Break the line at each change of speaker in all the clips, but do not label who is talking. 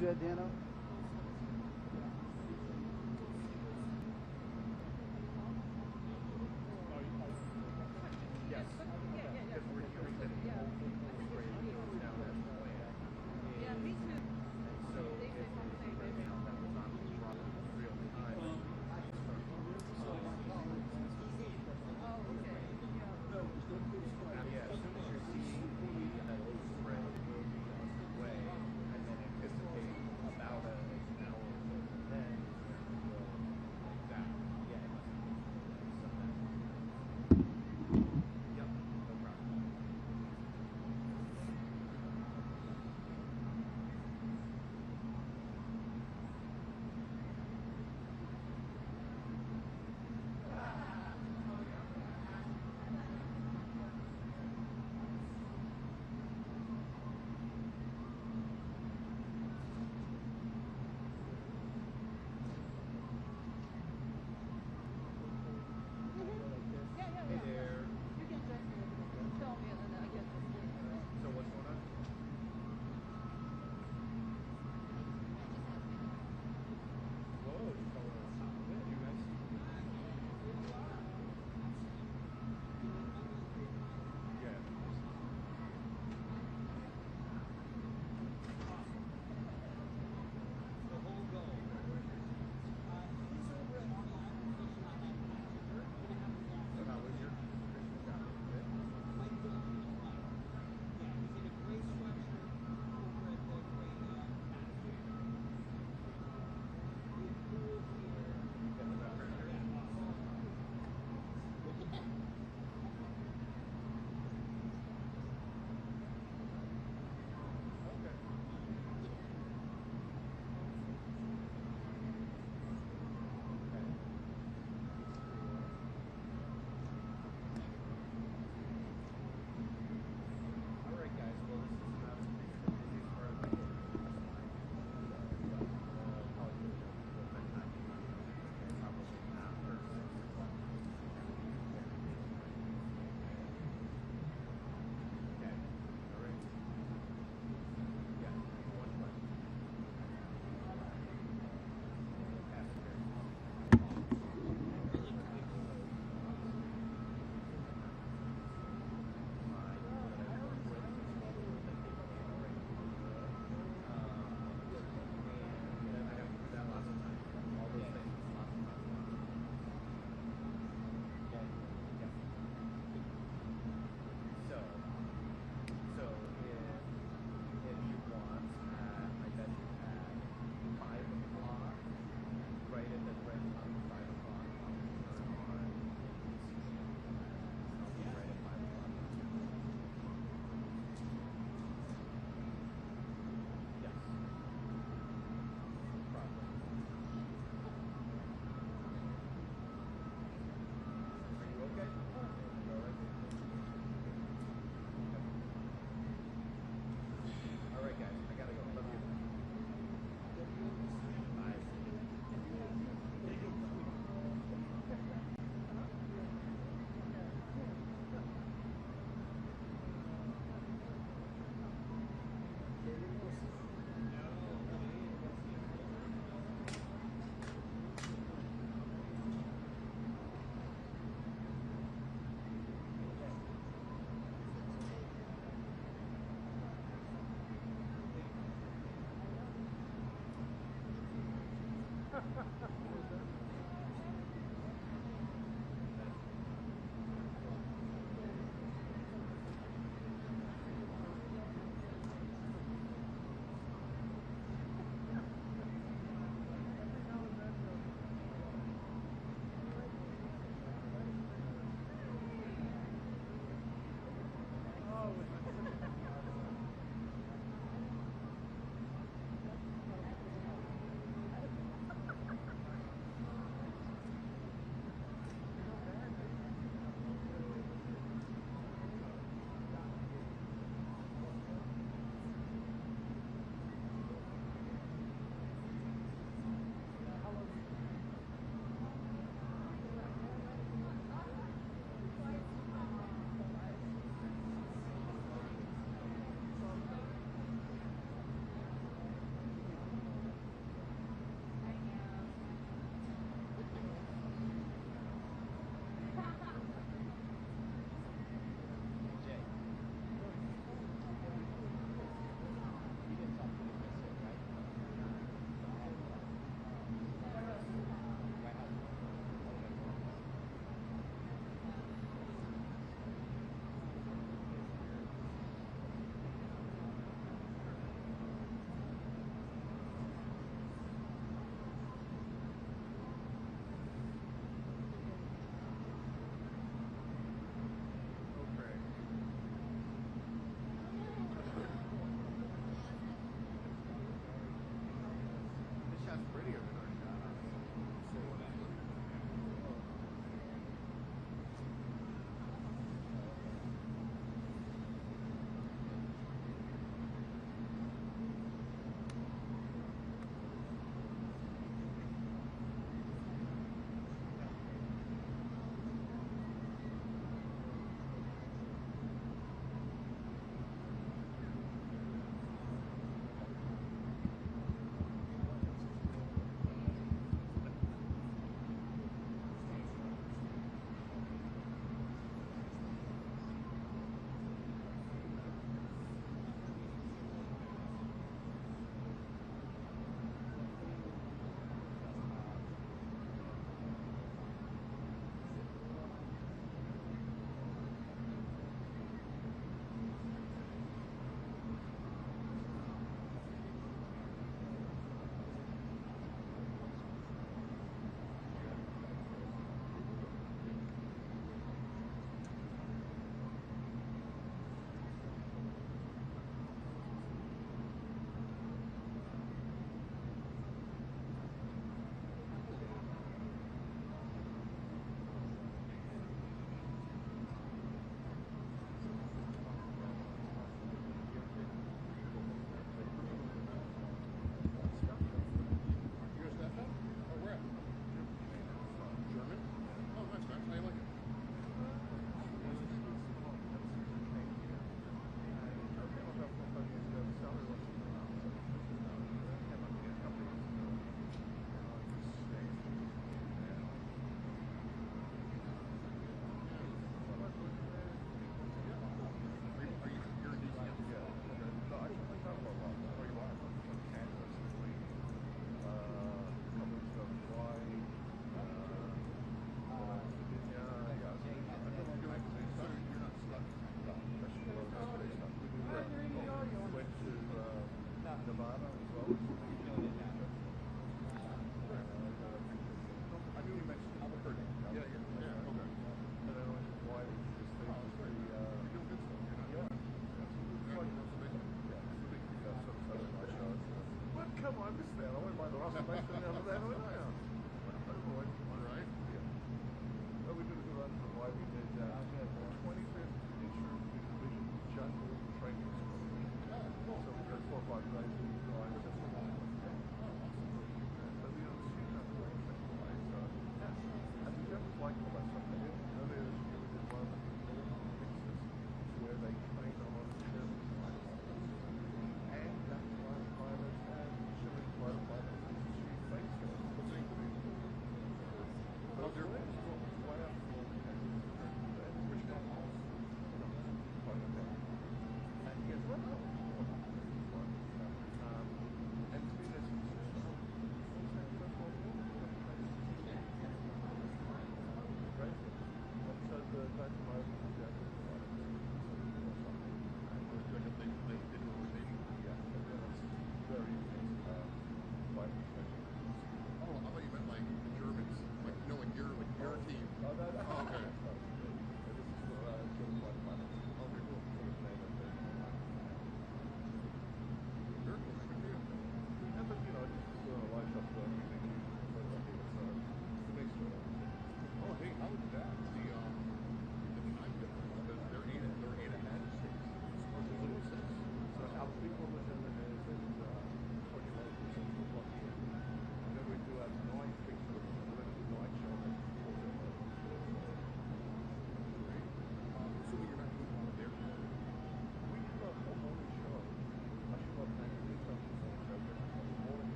you do that, Dano?
Yes. Because we're hearing that it's all now that's the plan.
Yeah, me too.
And so if right now that was on real time.
Oh, okay.
Yeah, as soon as you're seeing that spread will be underway and then anticipate about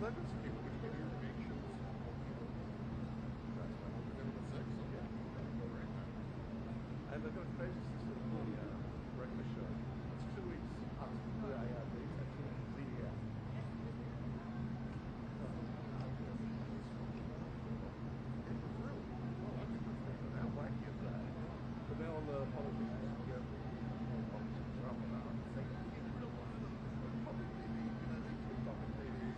Let us people which give you reactions. That's my husband never was sick, so yeah, right now. And they're going to face the breakfast show. It's 2 weeks. Yeah, they said 2 weeks. Yeah. How wacky is that? But now on the politicians, yeah, politicians are up and out. They can't realize public TV, public TV.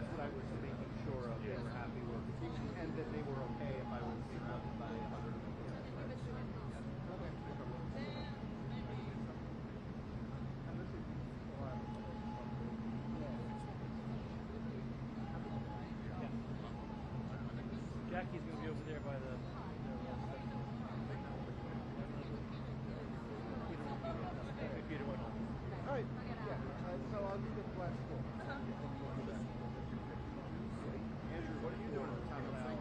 that's what I was making sure of. They were happy with, and that they were okay if I was interrupted by 100 of them. Jackie's going to be over there by the... Computer went on. All right. Yeah. So I'll leave it flexible. Andrew, what are you doing on top of that?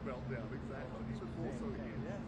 Meltdown, exactly. He was also here. Yes.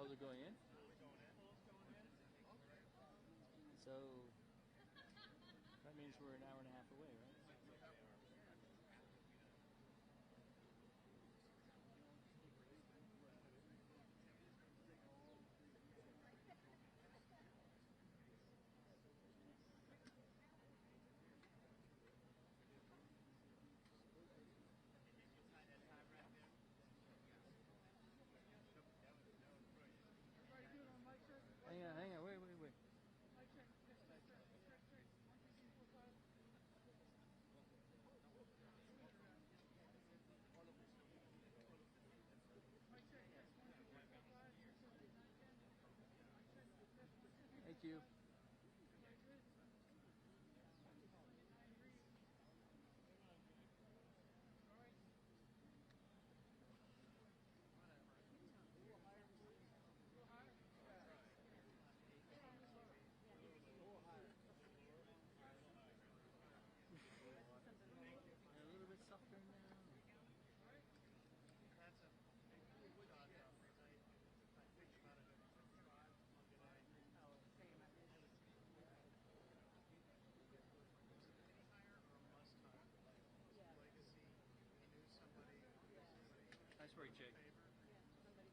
Oh, they're going in? So that means we're an hour and a half away, right? Hang on, wait. Thank you. A little bit softer now. Nice work, Jake.
That's cool, right?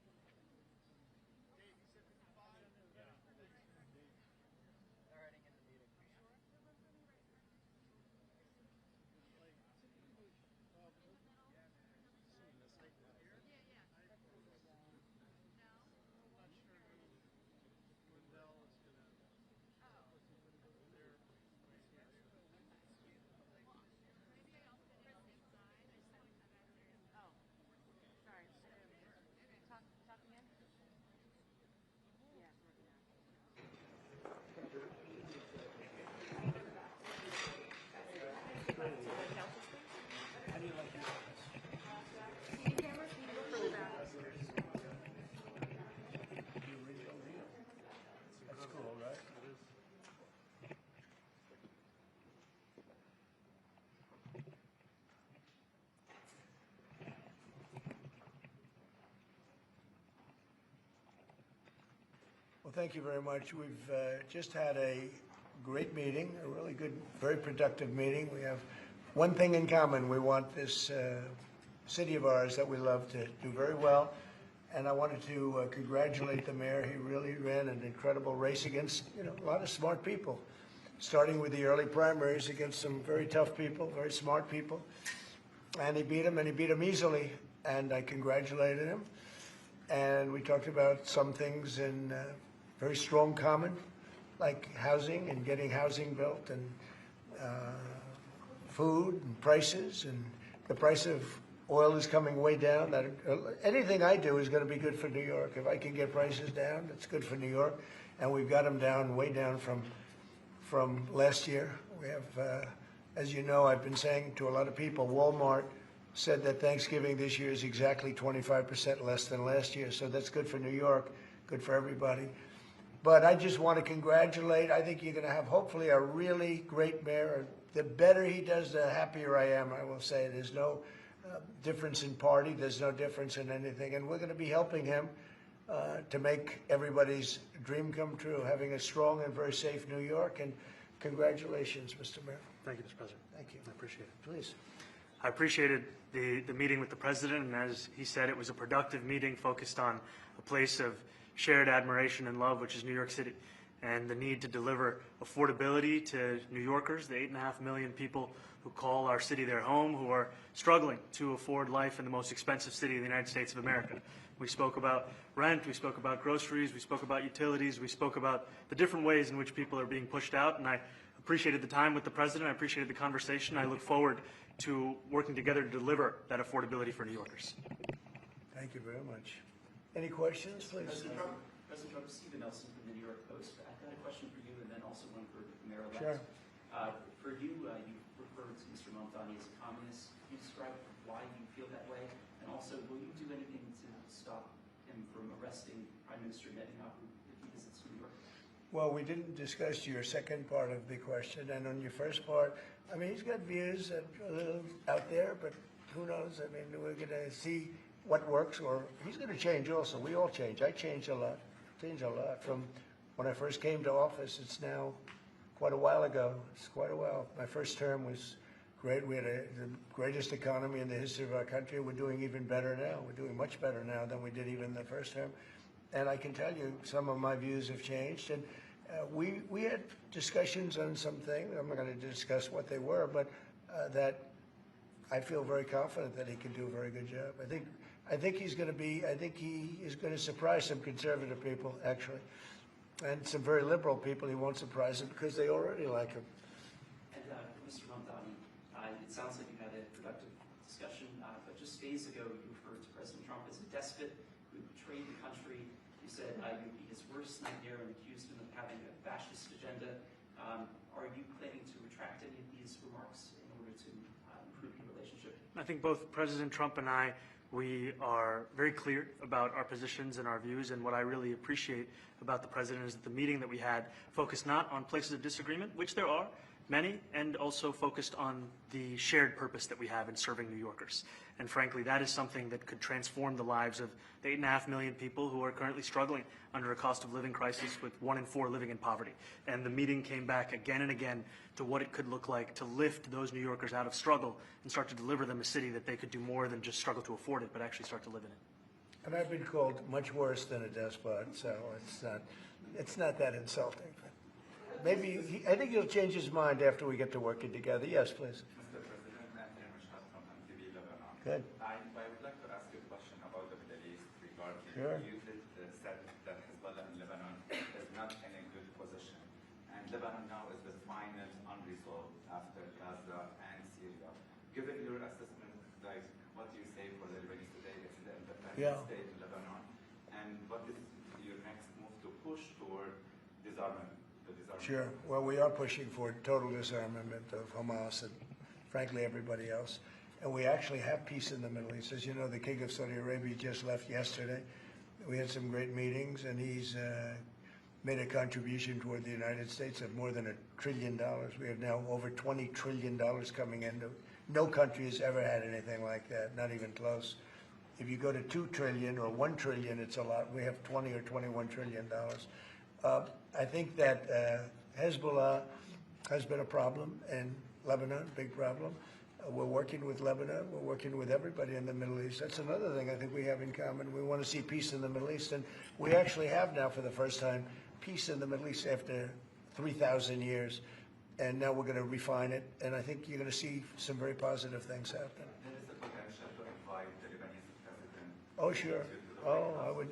Well, thank you very much. We've just had a great meeting, a really good, very productive meeting. We have one thing in common. We want this city of ours that we love to do very well. And I wanted to congratulate the mayor. He really ran an incredible race against, a lot of smart people, starting with the early primaries against some very tough people, very smart people. And he beat them easily. And I congratulated him. And we talked about some things in very strong common, like housing and getting housing built, and food and prices, and the price of oil is coming way down. That anything I do is going to be good for New York. If I can get prices down, it's good for New York, and we've got them down, way down from last year. We have, as you know, I've been saying to a lot of people, Walmart said that Thanksgiving this year is exactly 25% less than last year, so that's good for New York, good for everybody. But I just want to congratulate. I think you're going to have, hopefully, a really great mayor. The better he does, the happier I am, I will say. There's no difference in party. There's no difference in anything. And we're going to be helping him to make everybody's dream come true, having a strong and very safe New York. And congratulations, Mr. Mayor.
Thank you, Mr. President.
Thank you.
I appreciate it.
Please.
I appreciated the meeting with the president, and as he said, it was a productive meeting focused on a place of shared admiration and love, which is New York City, and the need to deliver affordability to New Yorkers, the 8.5 million people who call our city their home, who are struggling to afford life in the most expensive city in the United States of America. We spoke about rent, we spoke about groceries, we spoke about utilities, we spoke about the different ways in which people are being pushed out, and I appreciated the time with the president, I appreciated the conversation. I look forward to working together to deliver that affordability for New Yorkers.
Thank you very much. Any questions, please?
President Trump, Stephen Nelson from the New York Post. I've got a question for you and then also one for Mayor-elect.
Sure.
For you, you referred to Mr. Mamdani as a communist. Can you describe why you feel that way? And also, will you do anything to stop him from arresting Prime Minister Netanyahu if he visits New York?
Well, we didn't discuss your second part of the question, and on your first part, I mean, he's got views that are a little out there, but who knows? I mean, we're going to see what works, or he's going to change also. We all change. I change a lot. From when I first came to office. It's now quite a while ago. It's quite a while. My first term was great. We had the greatest economy in the history of our country. We're doing even better now. We're doing much better now than we did even the first term. And I can tell you some of my views have changed. And we had discussions on some things. I'm not going to discuss what they were, but that I feel very confident that he can do a very good job. I think he is going to surprise some conservative people, actually. And some very liberal people, he won't surprise them because they already like him.
And Mr. Mamdani, it sounds like you had a productive discussion, but just days ago you referred to President Trump as a despot who betrayed the country. You said you would be his worst nightmare and accused him of having a fascist agenda. Are you planning to retract any of these remarks in order to improve your relationship?
I think both President Trump and we are very clear about our positions and our views, and what I really appreciate about the President is that the meeting that we had focused not on places of disagreement, which there are many, and also focused on the shared purpose that we have in serving New Yorkers. And frankly, that is something that could transform the lives of the 8.5 million people who are currently struggling under a cost of living crisis, with 1 in 4 living in poverty. And the meeting came back again and again to what it could look like to lift those New Yorkers out of struggle and start to deliver them a city that they could do more than just struggle to afford it, but actually start to live in it.
And I've been called much worse than a despot, so it's not that insulting. Maybe I think he'll change his mind after we get to working together. Yes, please.
Mr. President, Matthew Mashhad from MTV Lebanon.
Good.
I would like to ask you a question about the Middle East regarding
Sure.
you said that Hezbollah in Lebanon is not in a good position. And Lebanon now is the final unresolved after Gaza and Syria. Given your assessment, like what do you say for the Lebanese today? It's the independent state in Lebanon. And what is your next move to push toward disarmament?
Sure. Well, we are pushing for total disarmament of Hamas and, frankly, everybody else. And we actually have peace in the Middle East. As you know, the King of Saudi Arabia just left yesterday. We had some great meetings, and he's made a contribution toward the United States of more than $1 trillion. We have now over $20 trillion coming in. No country has ever had anything like that, not even close. If you go to 2 trillion or 1 trillion, it's a lot. We have 20 or 21 trillion dollars. I think that Hezbollah has been a problem in Lebanon, big problem. We're working with Lebanon. We're working with everybody in the Middle East. That's another thing I think we have in common. We want to see peace in the Middle East, and we actually have now, for the first time, peace in the Middle East after 3,000 years. And now we're going to refine it, and I think you're going to see some very positive things happen.
There is a potential to invite the Lebanese president.
Oh, sure.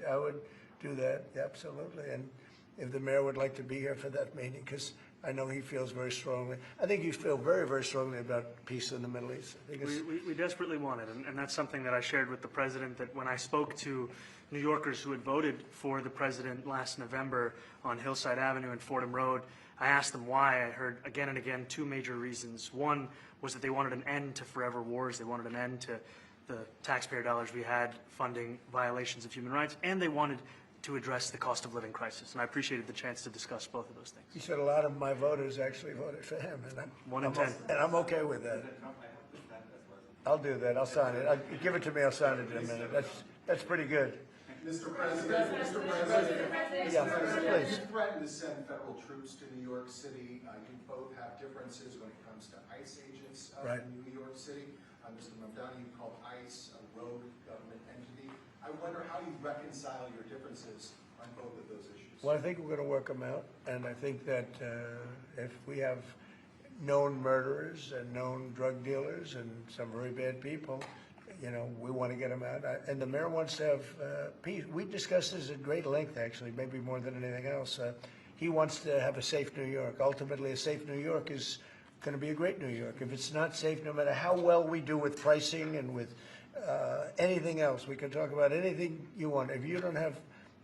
I would do that, absolutely. And if the mayor would like to be here for that meeting, because I know he feels very strongly. I think you feel very, very strongly about peace in the Middle East. I think
We desperately want it, and that's something that I shared with the president, that when I spoke to New Yorkers who had voted for the president last November on Hillside Avenue and Fordham Road, I asked them why. I heard again and again 2 major reasons. One was that they wanted an end to forever wars. They wanted an end to the taxpayer dollars we had funding violations of human rights, and they wanted to address the cost of living crisis. And I appreciated the chance to discuss both of those things.
he said a lot of my voters actually voted for him, and
1 in 10.
And I'm okay with that.
Trump, I hope to stand as well.
I'll do that. I'll sign it. Give it to me. I'll sign it in a minute. That's pretty good.
Mr. President,
Yeah, please.
you threatened to send federal troops to New York City. You both have differences when it comes to ICE agents
Right.
in New York City. Mr. Mamdani, you called ICE a rogue government entity. I wonder how you reconcile your differences on both of those issues.
Well, I think we're going to work them out, and I think that if we have known murderers and known drug dealers and some very bad people, you know, we want to get them out. And the mayor wants to have peace. We discussed this at great length, actually, maybe more than anything else. He wants to have a safe New York. Ultimately, a safe New York is going to be a great New York. If it's not safe, no matter how well we do with pricing and with anything else, we can talk about anything you want. If you don't have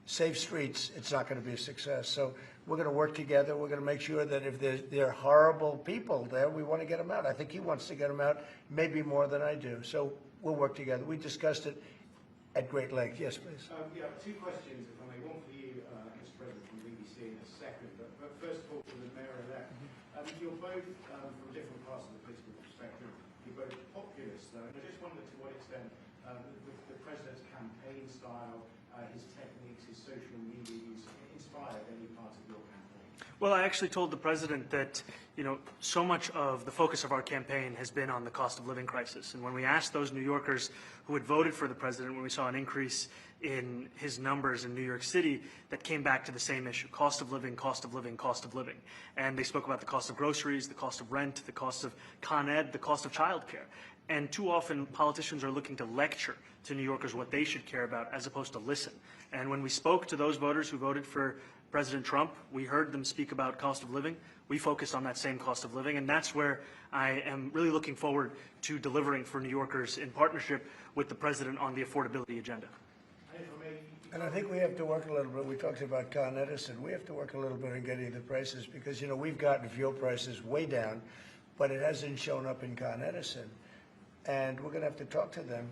safe streets, it's not going to be a success. So we're going to work together. We're going to make sure that if there are horrible people there, we want to get them out. I think he wants to get them out, maybe more than I do. So we'll work together. We discussed it at great length. Yes, please.
Yeah, 2 questions, if I may. One for you, Mr. President, from BBC in a second. But first of all, for the mayor-elect. You're both from different parts of the political spectrum. You're both populists, though. And I just wondered to what extent the president's campaign style, his techniques, his social media use inspired any part of your campaign?
Well, I actually told the president that, so much of the focus of our campaign has been on the cost of living crisis. And when we asked those New Yorkers who had voted for the president, when we saw an increase in his numbers in New York City, that came back to the same issue: cost of living, cost of living, cost of living. And they spoke about the cost of groceries, the cost of rent, the cost of Con Ed, the cost of childcare. And too often politicians are looking to lecture to New Yorkers what they should care about as opposed to listen. And when we spoke to those voters who voted for President Trump, we heard them speak about cost of living. We focused on that same cost of living, and that's where I am really looking forward to delivering for New Yorkers in partnership with the president on the affordability agenda.
And I think we have to work a little bit. We talked about Con Edison. We have to work a little bit on getting the prices because, we've gotten fuel prices way down, but it hasn't shown up in Con Edison. And we're going to have to talk to them.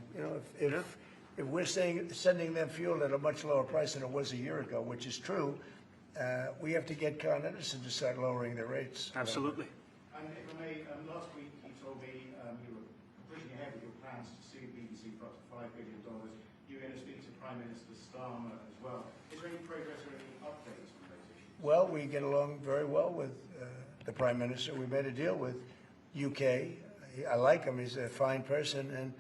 If we're sending them fuel at a much lower price than it was a year ago, which is true, we have to get Con Edison to start lowering their rates.
Absolutely.
And if I may, last week you told me you were pushing ahead with your plans to sue BBC for up to $5 billion. You were going to speak to Prime Minister Starmer as well. Is there any progress or any updates on those issues?
Well, we get along very well with the Prime Minister. We made a deal with UK. I like him. He's a fine person. And,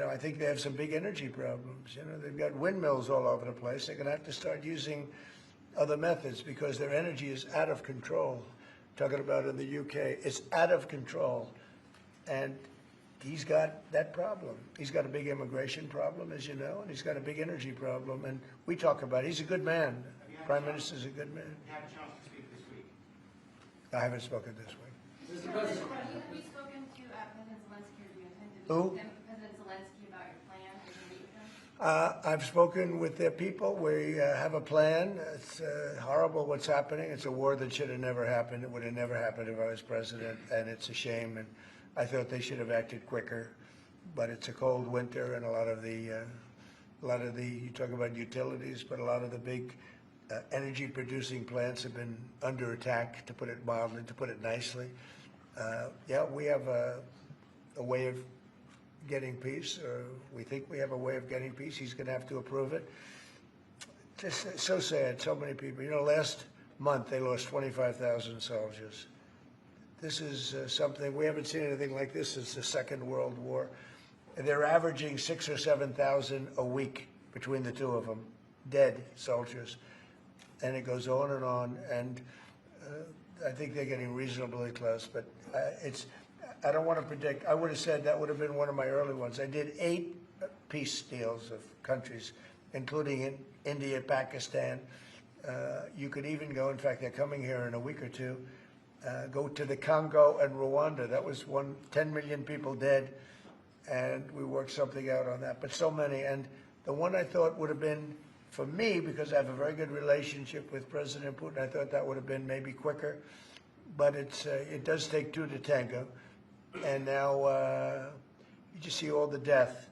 I think they have some big energy problems. They've got windmills all over the place. They're going to have to start using other methods because their energy is out of control. Talking about in the UK, it's out of control. And he's got that problem. He's got a big immigration problem, as you know, and he's got a big energy problem. And we talk about it. He's a good man. Prime Minister's a good man.
You had a chance to speak this week.
I haven't spoken this week.
Mr. President, have you spoken to President Zelensky, or do you intend to
Who?
meet President Zelensky about your plan? Are you going to meet with him?
I've spoken with their people. We have a plan. It's horrible what's happening. It's a war that should have never happened. It would have never happened if I was president, and it's a shame. And I thought they should have acted quicker. But it's a cold winter, and a lot of the you talk about utilities, but a lot of the big energy-producing plants have been under attack, to put it mildly, to put it nicely. We have a way of getting peace, or we think we have a way of getting peace. He's going to have to approve it. Just so sad, so many people. Last month they lost 25,000 soldiers. This is something, we haven't seen anything like this since the Second World War. They're averaging 6,000 or 7,000 a week between the two of them, dead soldiers. And it goes on, and I think they're getting reasonably close, but I don't want to predict. I would have said that would have been one of my early ones. I did 8 peace deals of countries, including in India, Pakistan. You could even go, in fact, they're coming here in a week or two, go to the Congo and Rwanda. That was 10 million people dead, and we worked something out on that. But so many, and the one I thought would have been, for me, because I have a very good relationship with President Putin, I thought that would have been maybe quicker. But it does take 2 to tango. And now you just see all the death.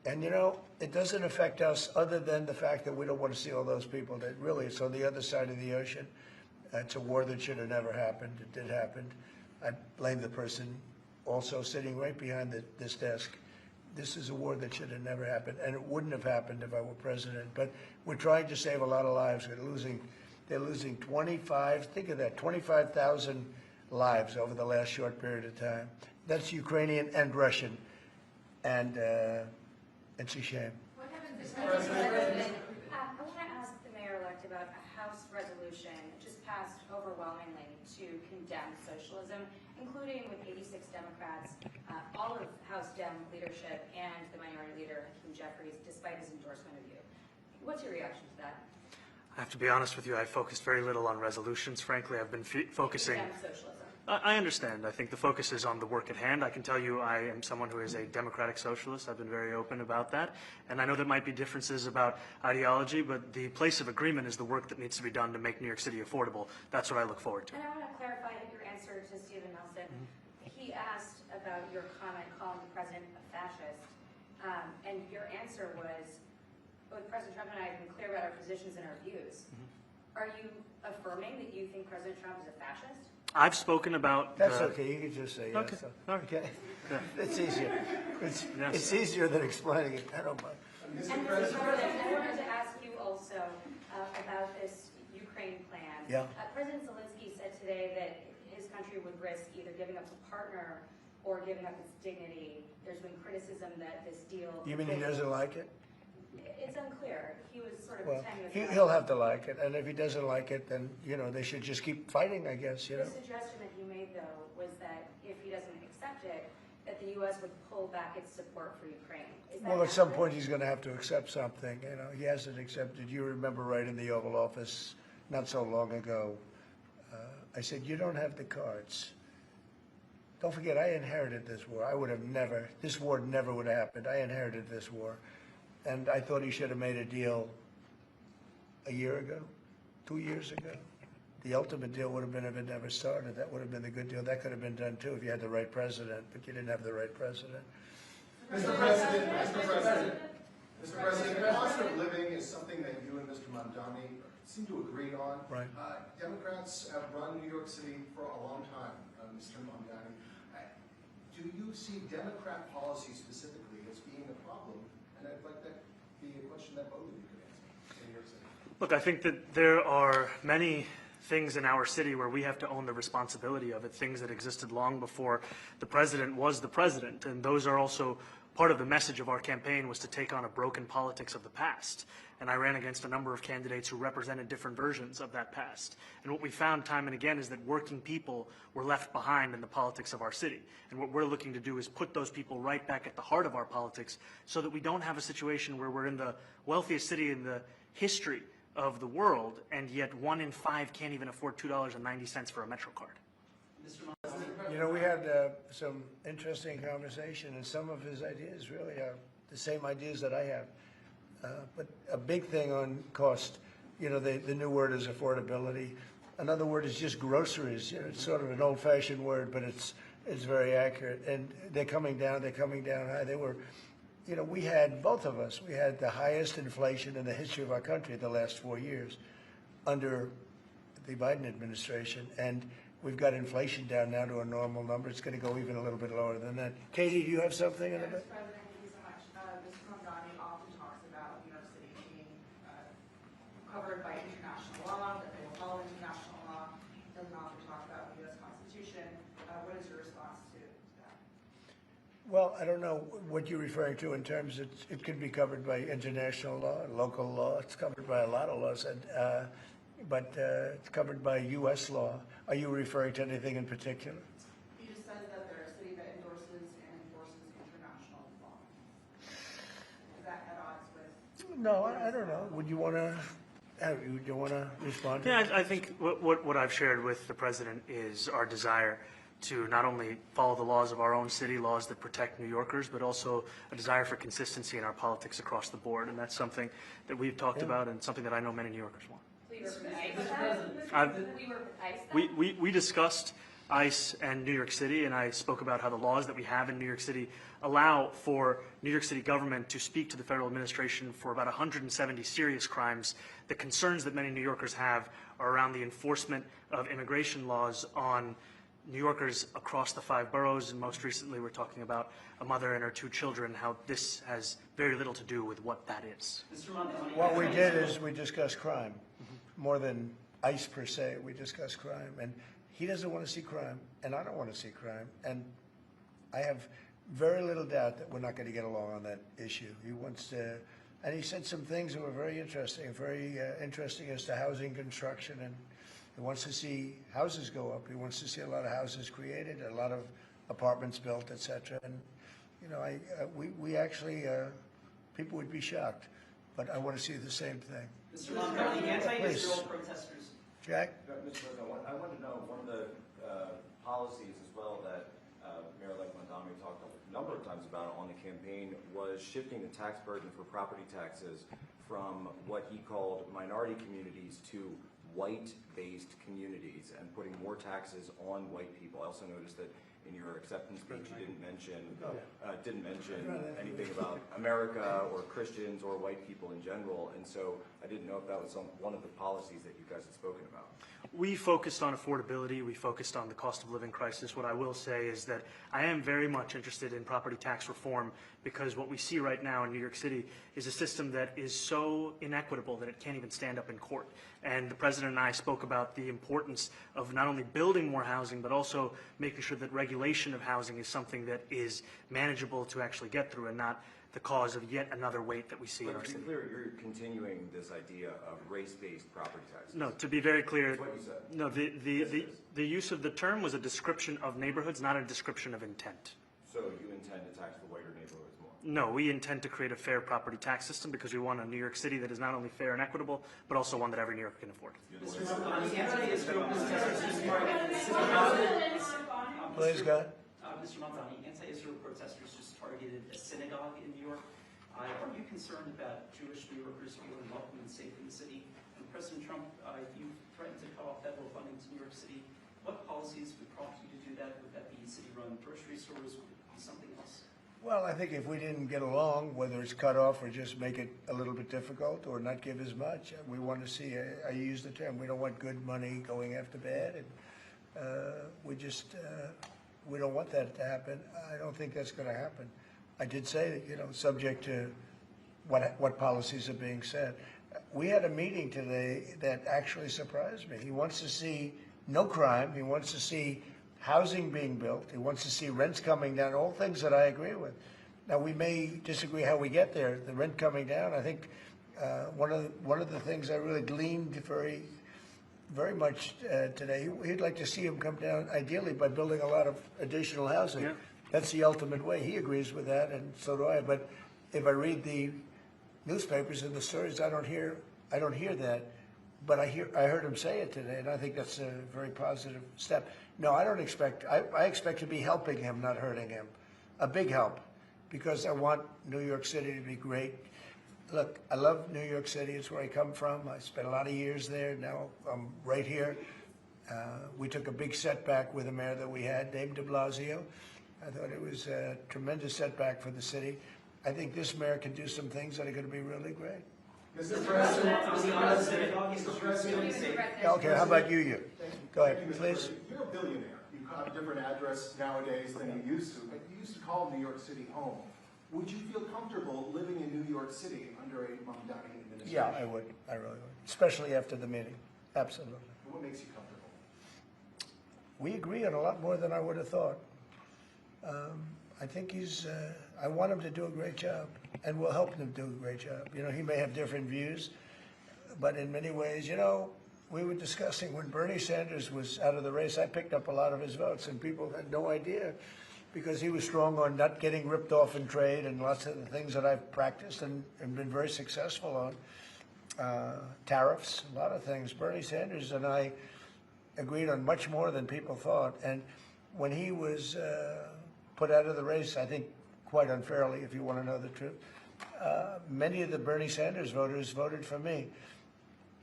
And, it doesn't affect us other than the fact that we don't want to see all those people. That really, it's on the other side of the ocean. It's a war that should have never happened. It did happen. I blame the person also sitting right behind this desk. This is a war that should have never happened, and it wouldn't have happened if I were president. But we're trying to save a lot of lives. They're losing 25, think of that, 25,000 lives over the last short period of time. That's Ukrainian and Russian, and it's a shame.
What happens if
I want to ask the mayor-elect about a House resolution just passed overwhelmingly to condemn socialism, including with 86 Democrats, all of House Dem leadership, and the minority leader, Hakeem Jeffries, despite his endorsement of you. What's your reaction to that?
I have to be honest with you, I focused very little on resolutions. Frankly, I've been focusing...
Condemn socialism.
I understand. I think the focus is on the work at hand. I can tell you I am someone who is a democratic socialist. I've been very open about that. And I know there might be differences about ideology, but the place of agreement is the work that needs to be done to make New York City affordable. That's what I look forward to.
And I want to clarify your answer to Stephen Nelson. He asked about your comment calling the president a fascist, and your answer was, both President Trump and I have been clear about our positions and our views. Are you affirming that you think President Trump is a fascist?
I've spoken about.
That's okay, you can just say yes.
Okay, all right.
Okay?
Yeah.
It's easier. It's,
Yes.
it's easier than explaining it, I don't mind.
And Mr. President, I wanted to ask you also about this Ukraine plan.
Yeah.
President Zelensky said today that his country would risk either giving up a partner or giving up its dignity. There's been criticism that this deal.
You mean he doesn't like it?
It's unclear. He was sort of
Well,
pretending.
he'll have to like it, and if he doesn't like it, then, you know, they should just keep fighting, I guess, you know?
The suggestion that he made, though, was that if he doesn't accept it, that the U.S. would pull back its support for Ukraine. Is that
Well, at some
accurate?
point, he's gonna have to accept something, you know? He hasn't accepted. You remember right in the Oval Office, not so long ago, I said, you don't have the cards. Don't forget, I inherited this war. I would have never, this war never would have happened. I inherited this war. And I thought he should have made a deal a year ago, 2 years ago. The ultimate deal would have been if it never started. That would have been the good deal. That could have been done too if you had the right president, but you didn't have the right president.
Mr. President, Mr. President, cost of living is something that you and Mr. Mamdani seem to agree on.
Right.
Democrats have run New York City for a long time, Mr. Mamdani. Do you see Democrat policy specifically as being a problem? And I'd like that be a question that both of you could answer in New York City.
Look, I think that there are many things in our city where we have to own the responsibility of it, things that existed long before the president was the president. And those are also part of the message of our campaign, was to take on a broken politics of the past. And I ran against a number of candidates who represented different versions of that past. And what we found time and again is that working people were left behind in the politics of our city. And what we're looking to do is put those people right back at the heart of our politics so that we don't have a situation where we're in the wealthiest city in the history of the world, and yet 1 in 5 can't even afford $2.90 for a Metro card.
You know, we had some interesting conversation, and some of his ideas really are the same ideas that I have. But a big thing on cost, you know, the new word is affordability. Another word is just groceries. You know, it's sort of an old-fashioned word, but it's very accurate. And they're coming down high. They were, you know, we had, both of us, we had the highest inflation in the history of our country the last 4 years under the Biden administration. And we've got inflation down now to a normal number. It's going to go even a little bit lower than that. Katie, do you have something in a bit?
Mr. President, thank you so much. Mr. Mamdani often talks about New York City being covered by international law, that they will follow international law. Doesn't often talk about the U.S. Constitution. What is your response to that?
Well, I don't know what you're referring to in terms of it could be covered by international law, local law. It's covered by a lot of laws, but it's covered by U.S. law. Are you referring to anything in particular?
He just says that they're a city that endorses and enforces international law. Is that at odds with?
No, I don't know. Would you want to respond to
Yeah,
that?
I think what I've shared with the president is our desire to not only follow the laws of our own city, laws that protect New Yorkers, but also a desire for consistency in our politics across the board. And that's something that we've talked about and something that I know many New Yorkers want.
We were with ICE. We were with ICE.
We discussed ICE and New York City, and I spoke about how the laws that we have in New York City allow for New York City government to speak to the federal administration for about 170 serious crimes. The concerns that many New Yorkers have are around the enforcement of immigration laws on New Yorkers across the 5 boroughs, and most recently we're talking about a mother and her 2 children, how this has very little to do with what that is.
Mr. Mamdani,
What we did is we discussed crime. More than ICE per se, we discussed crime. And he doesn't want to see crime, and I don't want to see crime. And I have very little doubt that we're not going to get along on that issue. He wants to, and he said some things that were very interesting as to housing construction, and he wants to see houses go up. He wants to see a lot of houses created, a lot of apartments built, et cetera. And, you know, we actually, people would be shocked, but I want to see the same thing.
Mr. Mamdani, anti-Israel protesters.
Jack?
Mr. President, I wanted to know, one of the policies as well that Mayor-elect Mamdani talked a number of times about on the campaign was shifting the tax burden for property taxes from what he called minority communities to white-based communities and putting more taxes on white people. I also noticed that in your acceptance speech, you didn't mention anything about America or Christians or white people in general, and so I didn't know if that was one of the policies that you guys had spoken about.
We focused on affordability. We focused on the cost of living crisis. What I will say is that I am very much interested in property tax reform, because what we see right now in New York City is a system that is so inequitable that it can't even stand up in court. And the President and I spoke about the importance of not only building more housing, but also making sure that regulation of housing is something that is manageable to actually get through and not the cause of yet another weight that we see in our
But to
city.
be clear, you're continuing this idea of race-based property taxes.
No, to be very clear,
That's what you said.
no,
Yes, it is.
the use of the term was a description of neighborhoods, not a description of intent.
So you intend to tax the whiter neighborhoods more?
No, we intend to create a fair property tax system because we want a New York City that is not only fair and equitable, but also one that every New Yorker can afford.
Mr. Mamdani, anti-Israel protesters just targeted
Please, go ahead.
Mr. Mamdani, anti-Israel protesters just targeted a synagogue in New York. Are you concerned about Jewish New Yorkers feeling welcome and safe in the city? And President Trump, you threatened to cut off federal funding to New York City. What policies would prompt you to do that? Would that be city-run grocery stores? Would it be something else?
Well, I think if we didn't get along, whether it's cut off or just make it a little bit difficult or not give as much, we want to see, I use the term, we don't want good money going after bad. And we don't want that to happen. I don't think that's going to happen. I did say that, subject to what policies are being said. We had a meeting today that actually surprised me. He wants to see no crime. He wants to see housing being built. He wants to see rents coming down, all things that I agree with. Now, we may disagree how we get there. The rent coming down, I think one of the things I really gleaned very much today, he'd like to see him come down, ideally, by building a lot of additional housing.
Yeah.
That's the ultimate way. He agrees with that, and so do I. But if I read the newspapers and the stories, I don't hear that. But I heard him say it today, and I think that's a very positive step. No, I don't expect. I expect to be helping him, not hurting him. A big help, because I want New York City to be great. Look, I love New York City. It's where I come from. I spent a lot of years there. Now I'm right here. We took a big setback with the mayor that we had, Dave de Blasio. I thought it was a tremendous setback for the city. I think this mayor can do some things that are going to be really great.
Mr. President, Mr. President.
Okay, how about you? Go ahead,
Thank you, Mr.
please.
President. You're a billionaire. You have a different address nowadays than you used to, but you used to call New York City home. Would you feel comfortable living in New York City under a Mamdani administration?
Yeah, I would. I really would. Especially after the meeting. Absolutely.
What makes you comfortable?
We agree on a lot more than I would have thought. I think I want him to do a great job, and we'll help him do a great job. He may have different views, but in many ways, we were discussing when Bernie Sanders was out of the race, I picked up a lot of his votes, and people had no idea, because he was strong on not getting ripped off in trade and lots of the things that I've practiced and been very successful on. Tariffs, a lot of things. Bernie Sanders and I agreed on much more than people thought. And when he was put out of the race, I think quite unfairly, if you want to know the truth, many of the Bernie Sanders voters voted for me.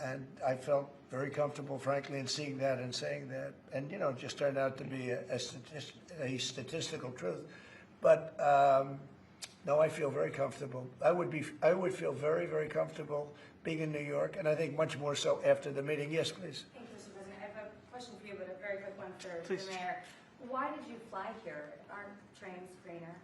And I felt very comfortable, frankly, in seeing that and saying that. And, it just turned out to be a statistical truth. But, no, I feel very comfortable. I would feel very, very comfortable being in New York, and I think much more so after the meeting. Yes, please.
Thank you, Mr. President. I have a question for you, but a very quick one for
Please.
the mayor. Why did you fly here? Aren't trains greener?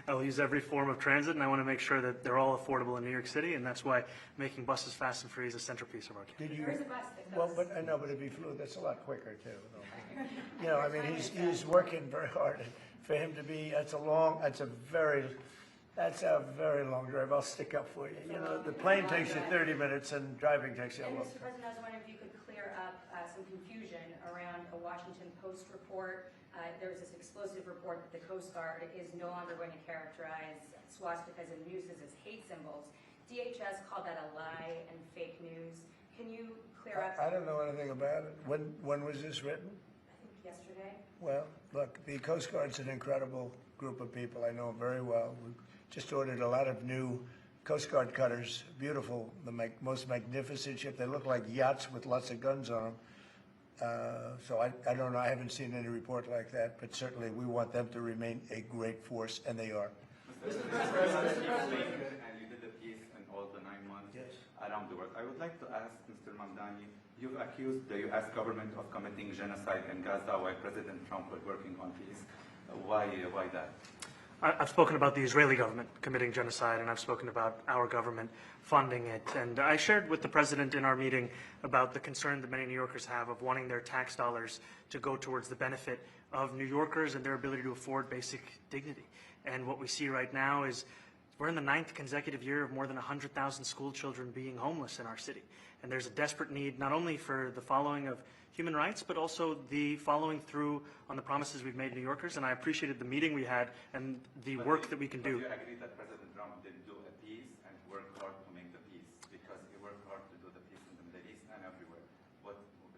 I'll use every form of transit, and I want to make sure that they're all affordable in New York City, and that's why making buses fast and free is a centerpiece of our campaign.
Did you?
There is a bus that
Well,
goes.
but I know, but if he flew, that's a lot quicker too. I mean, he's working very hard. And for him to be, that's a very long drive. I'll stick up for you. The plane takes you 30 minutes and driving takes you a
And
long
Mr.
time.
President, I was wondering if you could clear up some confusion around a Washington Post report. There was this explosive report that the Coast Guard is no longer going to characterize swastikas and nooses as hate symbols. DHS called that a lie and fake news. Can you clear up?
I don't know anything about it. When was this written?
I think yesterday.
Well, look, the Coast Guard's an incredible group of people. I know them very well. We just ordered a lot of new Coast Guard cutters. Beautiful, the most magnificent ship. They look like yachts with lots of guns on them. So I don't know, I haven't seen any report like that, but certainly we want them to remain a great force, and they are.
Mr. President, and you did a piece in all the 9 months
Yes.
around the world. I would like to ask Mr. Mamdani, you've accused the U.S. government of committing genocide in Gaza while President Trump was working on peace. Why that?
I've spoken about the Israeli government committing genocide, and I've spoken about our government funding it. And I shared with the president in our meeting about the concern that many New Yorkers have of wanting their tax dollars to go towards the benefit of New Yorkers and their ability to afford basic dignity. And what we see right now is we're in the 9th consecutive year of more than 100,000 school children being homeless in our city. And there's a desperate need not only for the following of human rights, but also the following through on the promises we've made New Yorkers. And I appreciated the meeting we had and the work that we can do.
Do you agree that President Trump did do a peace and worked hard to make the peace? Because he worked hard to do the peace in the Middle East and everywhere.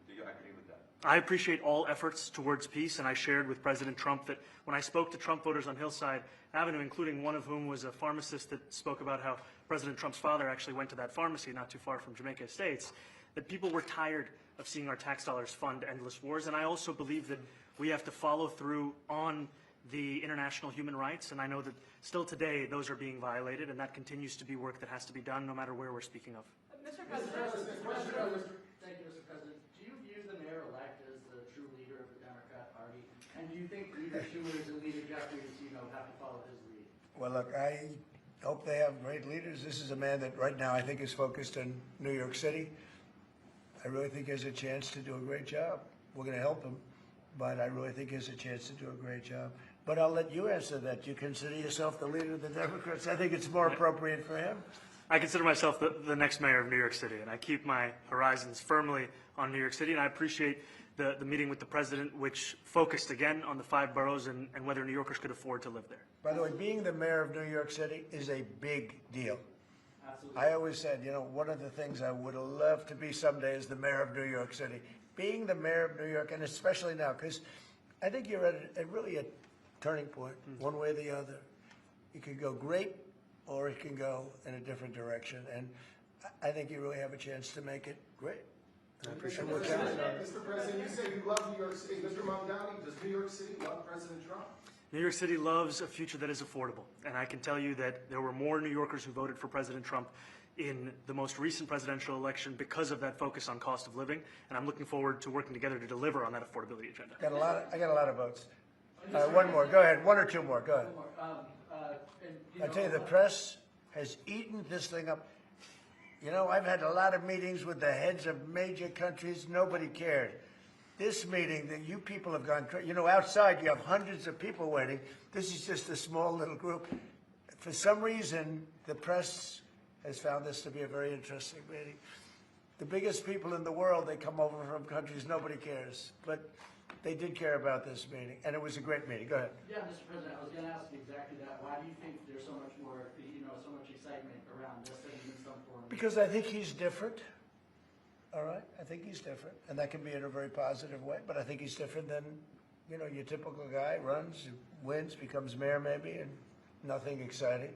Do you agree with that?
I appreciate all efforts towards peace, and I shared with President Trump that when I spoke to Trump voters on Hillside Avenue, including one of whom was a pharmacist that spoke about how President Trump's father actually went to that pharmacy not too far from Jamaica Estates, that people were tired of seeing our tax dollars fund endless wars. And I also believe that we have to follow through on the international human rights, and I know that still today those are being violated, and that continues to be work that has to be done no matter where we're speaking of.
Mr. President, thank you, Mr. President. Do you view the mayor-elect as the true leader of the Democrat Party? And do you think Leader Schumer's and Leader Jeffries, have to follow his lead?
Well, look, I hope they have great leaders. This is a man that right now I think is focused in New York City. I really think he has a chance to do a great job. We're going to help him, but I really think he has a chance to do a great job. But I'll let you answer that. You consider yourself the leader of the Democrats? I think it's more appropriate for him.
I consider myself the next mayor of New York City, and I keep my horizons firmly on New York City, and I appreciate the meeting with the president, which focused again on the 5 boroughs and whether New Yorkers could afford to live there.
By the way, being the mayor of New York City is a big deal.
Absolutely.
I always said, one of the things I would love to be someday is the mayor of New York City. Being the mayor of New York, and especially now, because I think you're at really a turning point, one way or the other. It could go great, or it can go in a different direction. And I think you really have a chance to make it great. I appreciate what you're saying.
Mr. President, you say you love New York City. Mr. Mamdani, does New York City love President Trump?
New York City loves a future that is affordable, and I can tell you that there were more New Yorkers who voted for President Trump in the most recent presidential election because of that focus on cost of living, and I'm looking forward to working together to deliver on that affordability agenda.
I got a lot of votes. One more. Go ahead. 1 or 2 more. Go ahead.
One more.
I tell you, the press has eaten this thing up. I've had a lot of meetings with the heads of major countries. Nobody cared. This meeting that you people have gone, outside you have hundreds of people waiting. This is just a small little group. For some reason, the press has found this to be a very interesting meeting. The biggest people in the world, they come over from countries nobody cares. But they did care about this meeting, and it was a great meeting. Go ahead.
Yeah, Mr. President, I was going to ask you exactly that. Why do you think there's so much more, so much excitement around this than in some form?
Because I think he's different. All right, I think he's different, and that can be in a very positive way. But I think he's different than, your typical guy runs, wins, becomes mayor maybe, and nothing exciting.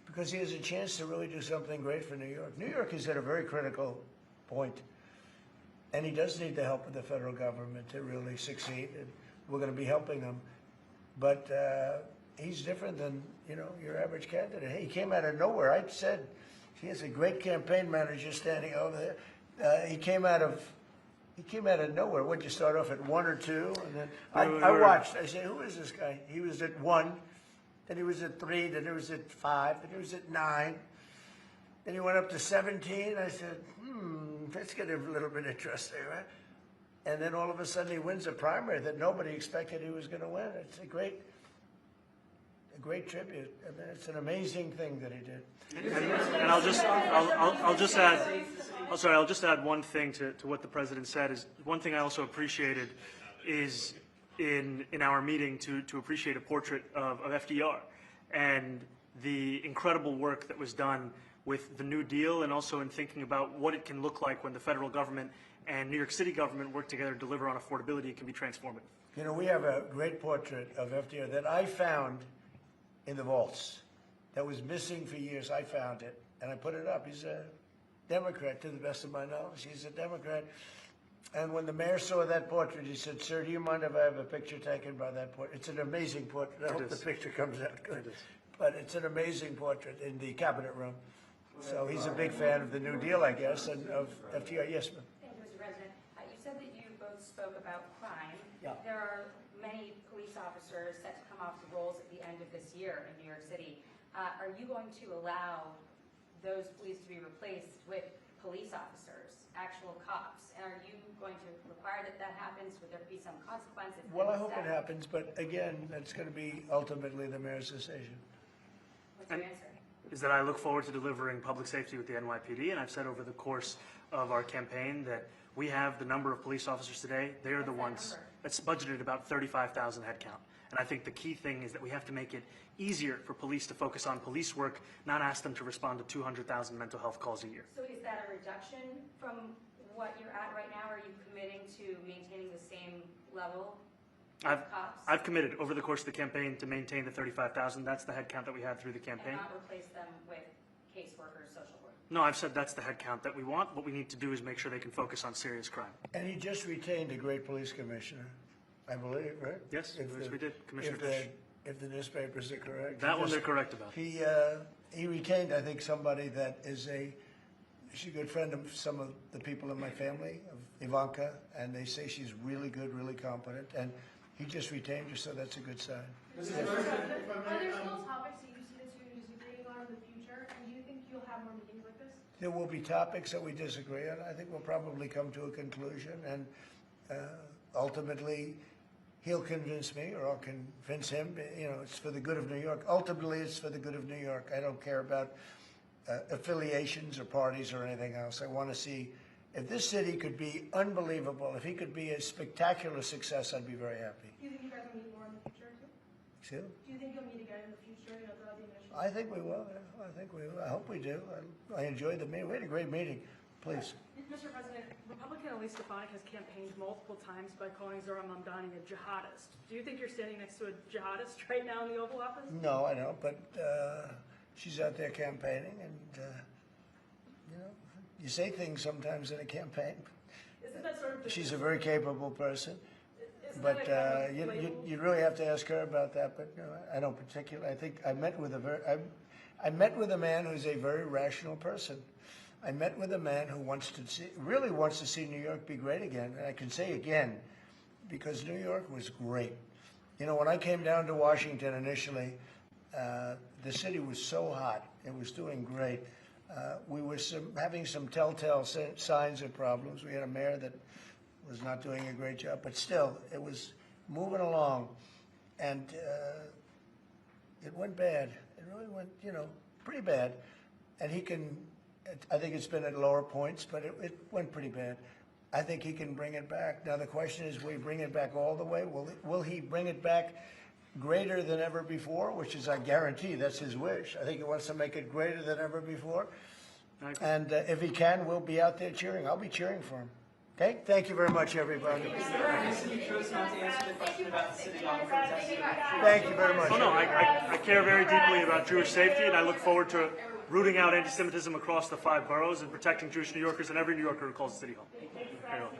Because he has a chance to really do something great for New York. New York is at a very critical point, and he does need the help of the federal government to really succeed. And we're going to be helping him, but he's different than your average candidate. He came out of nowhere. I said he has a great campaign manager standing over there. He came out of nowhere. Would you start off at 1 or 2? And then I watched. I said, who is this guy? He was at 1, then he was at 3, then he was at 5, then he was at 9. Then he went up to 17. I said, that's getting a little bit interesting, right? And then all of a sudden he wins a primary that nobody expected he was going to win. It's a great tribute. I mean, it's an amazing thing that he did.
And I'll just add one thing to what the president said. Is one thing I also appreciated is in our meeting to appreciate a portrait of FDR and the incredible work that was done with the New Deal, and also in thinking about what it can look like when the federal government and New York City government work together to deliver on affordability. It can be transformative.
We have a great portrait of FDR that I found in the vaults that was missing for years. I found it, and I put it up. He's a Democrat, to the best of my knowledge. He's a Democrat. And when the mayor saw that portrait, he said, "Sir, do you mind if I have a picture taken by that portrait?" It's an amazing portrait. I hope the picture comes out good. But it's an amazing portrait in the cabinet room. So he's a big fan of the New Deal, I guess, and of FDR. Yes, ma'am.
Thank you, Mr. President. You said that you both spoke about crime.
Yeah.
There are many police officers set to come off the rolls at the end of this year in New York City. Are you going to allow those police to be replaced with police officers, actual cops? And are you going to require that that happens? Would there be some consequences?
Well, I hope it happens, but again, that's going to be ultimately the mayor's decision.
What's your answer?
Is that I look forward to delivering public safety with the NYPD, and I've said over the course of our campaign that we have the number of police officers today. They are the ones that's budgeted about 35,000 headcount. And I think the key thing is that we have to make it easier for police to focus on police work, not ask them to respond to 200,000 mental health calls a year.
So is that a reduction from what you're at right now? Are you committing to maintaining the same level of cops?
I've committed over the course of the campaign to maintain the 35,000. That's the headcount that we had through the campaign.
And not replace them with caseworkers, social work?
No, I've said that's the headcount that we want. What we need to do is make sure they can focus on serious crime.
And he just retained a great police commissioner, I believe, right?
Yes, we did, Commissioner Fish.
If the newspapers are correct.
That one they're correct about.
He retained, I think, somebody that is she's a good friend of some of the people in my family, of Ivanka, and they say she's really good, really competent, and he just retained her, so that's a good sign.
Are there still topics that you see that you're disagreeing on in the future, and do you think you'll have more meetings like this?
There will be topics that we disagree on. I think we'll probably come to a conclusion, and ultimately, he'll convince me, or I'll convince him. You know, it's for the good of New York. Ultimately, it's for the good of New York. I don't care about affiliations or parties or anything else. I want to see if this city could be unbelievable. If he could be a spectacular success, I'd be very happy.
Do you think you guys will meet more in the future too?
Excuse me?
Do you think you'll meet again in the future? You know, throughout the administration?
I think we will. Yeah. I think we will. I hope we do. I enjoyed the meeting. We had a great meeting. Please.
Mr. President, Republican Elise Stefanik has campaigned multiple times by calling Zohran Mamdani a jihadist. Do you think you're standing next to a jihadist right now in the Oval Office?
No, I don't. But she's out there campaigning, and you know, you say things sometimes in a campaign.
Isn't that sort of
She's a very capable person,
isn't
but
that a kind of label?
you really have to ask her about that. But no, I don't particularly. I think I met with I met with a man who's a very rational person. I met with a man who really wants to see New York be great again. And I can say again, because New York was great. You know, when I came down to Washington initially, the city was so hot. It was doing great. We were having some telltale signs of problems. We had a mayor that was not doing a great job, but still, it was moving along. And it went bad. It really went, you know, pretty bad. And I think it's been at lower points, but it went pretty bad. I think he can bring it back. Now the question is, will he bring it back all the way? Will he bring it back greater than ever before? Which is, I guarantee, that's his wish. I think he wants to make it greater than ever before. And if he can, we'll be out there cheering. I'll be cheering for him. Okay? Thank you very much, everybody.
You chose not to answer the question about the city hall protest.
Thank you very much.
Oh, no, I care very deeply about Jewish safety, and I look forward to rooting out anti-Semitism across the 5 boroughs and protecting Jewish New Yorkers and every New Yorker who calls the City Hall. Very well.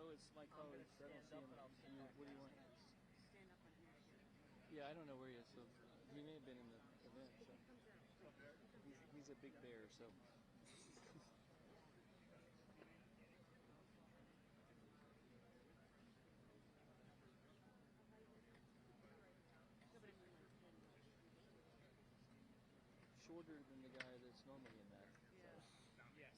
Oh, it's my colleagues. I don't see him. What do you want? Stand up on here. Yeah, I don't know where he is, so he may have been in the event. So he's a big bear, so. Shorter than the guy that's normally in that.
Yeah.
Yes.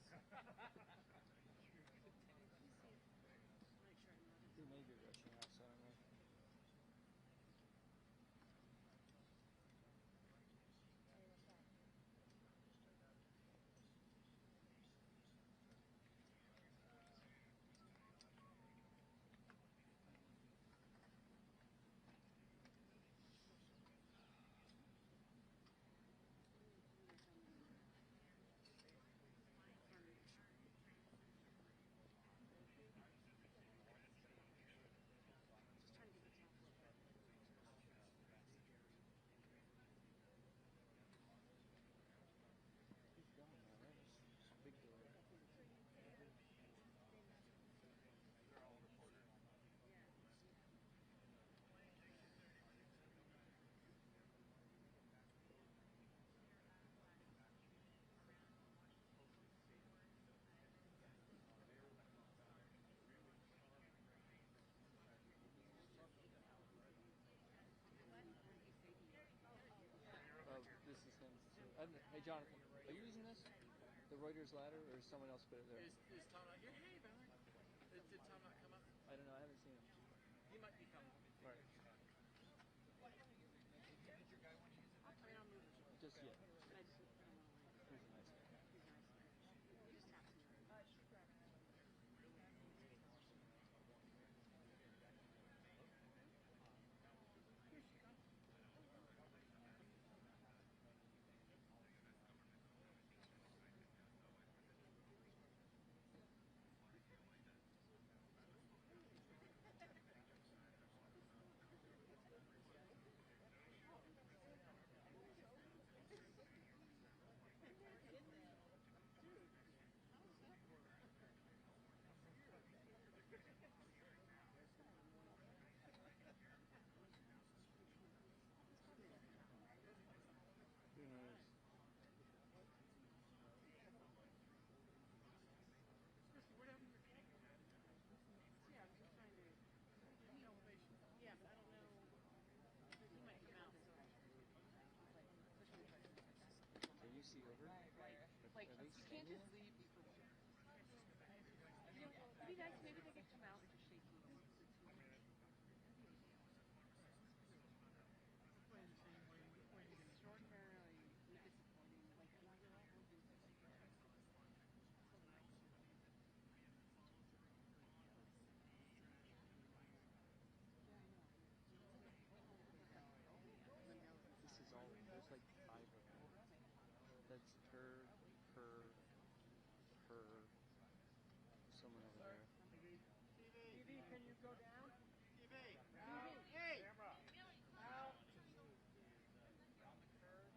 He may be rushing out, so I don't know. He's gone now, right? It's a big deal. Oh, this is him. So, hey, Jonathan, are you using this? The Reuters ladder, or is someone else put it there?
Is Tom not here? Hey, Ballard. Did Tom not come up?
I don't know. I haven't seen him.
He might be coming.
Right.
Did your guy want to use it?
I mean, I'll move it.
Just yet.
But I just, I don't know.
He's a nice guy.
He's nice. He just taps me.
Who knows?
What happened to your cake?
Yeah, I'm just trying to. Yeah, but I don't know. He might come out.
Can you see over?
Like,
Are they
you can't
standing
just
there?
leave. Maybe guys, maybe they could come out. Extraordinarily disappointing. Like,
This is all, there's like 5 of them. That's her, someone over there.
TV, can you go down? TV. Hey. Camera. Out. On the curb.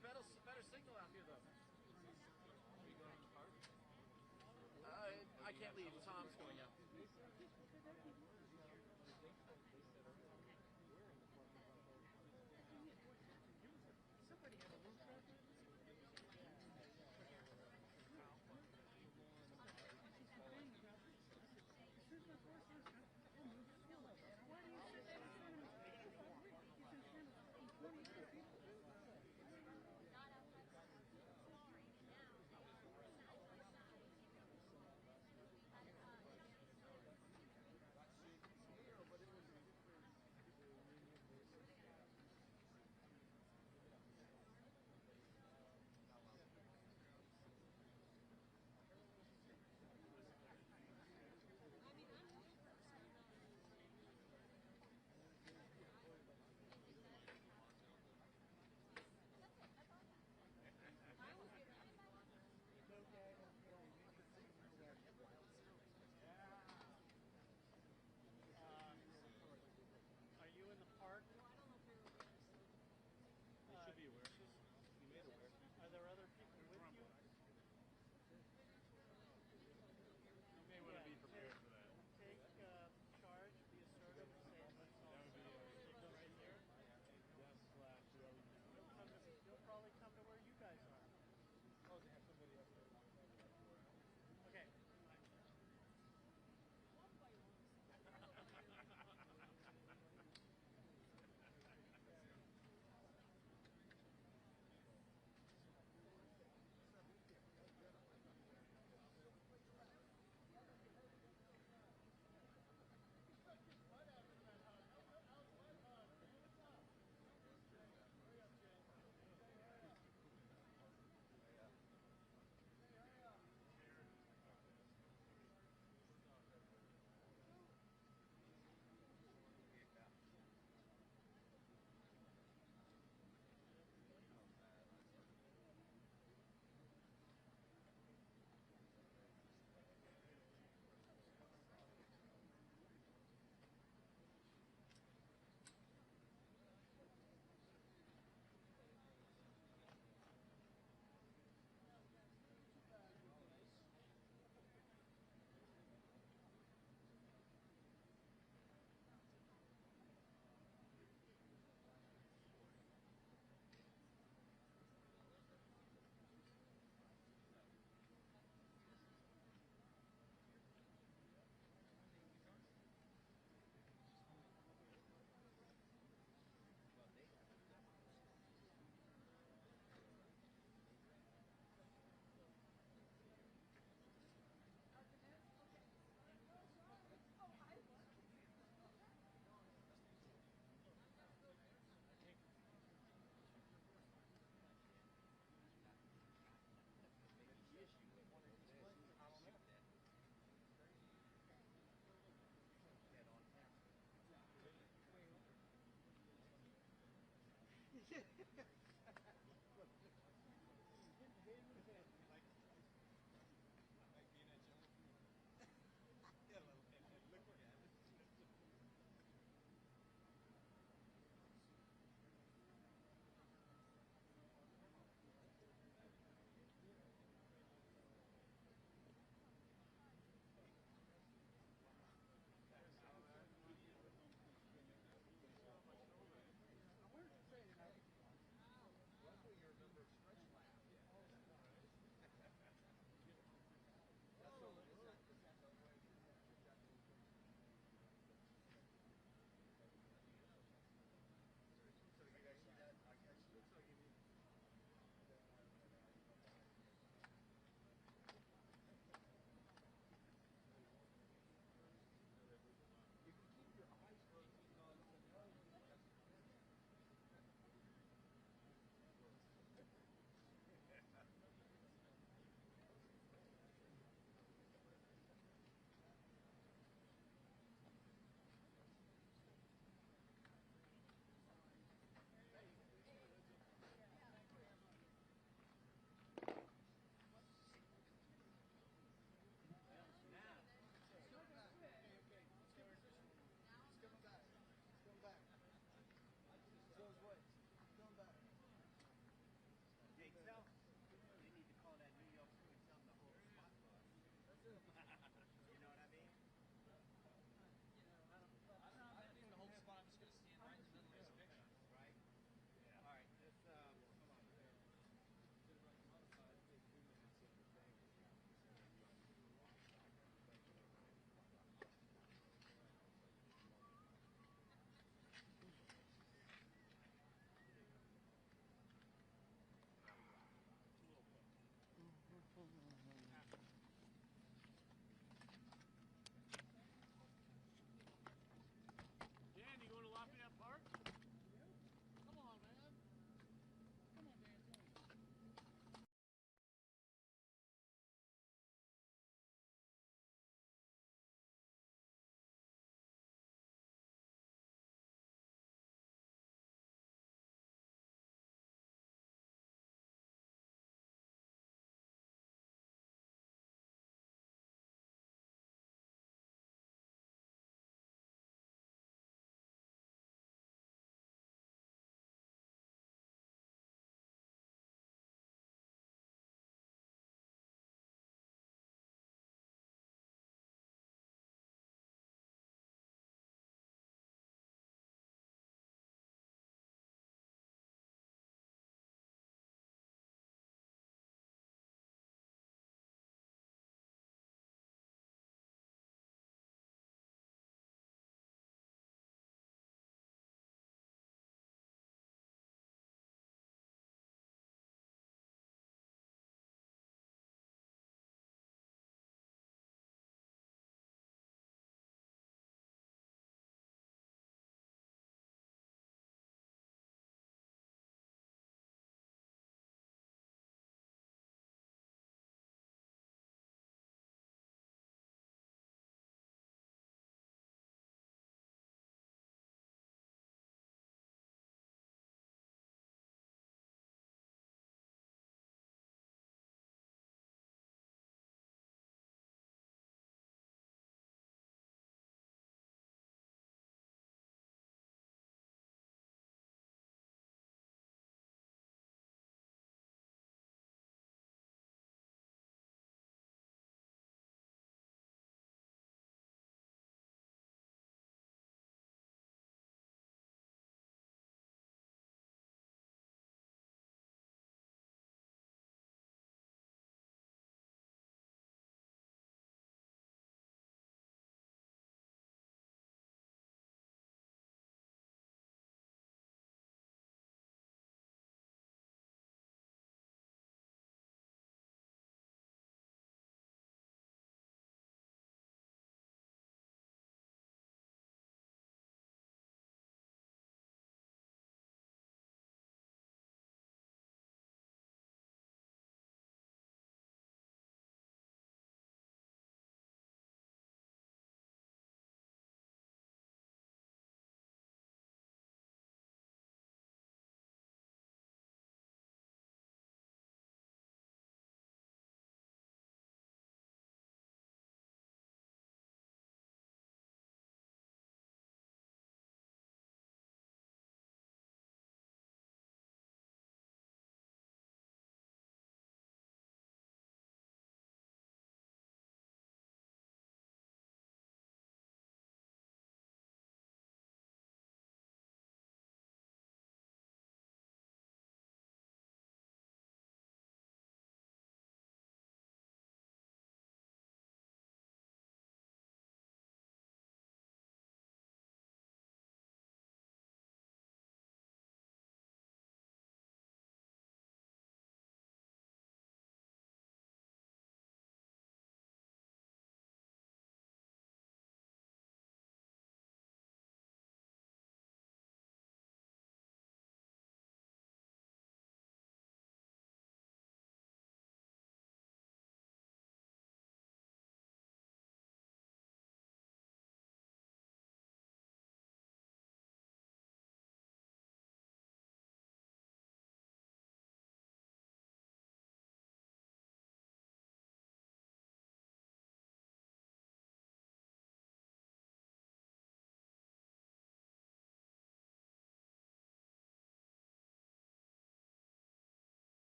better signal out here, though. I can't leave. Tom's going out.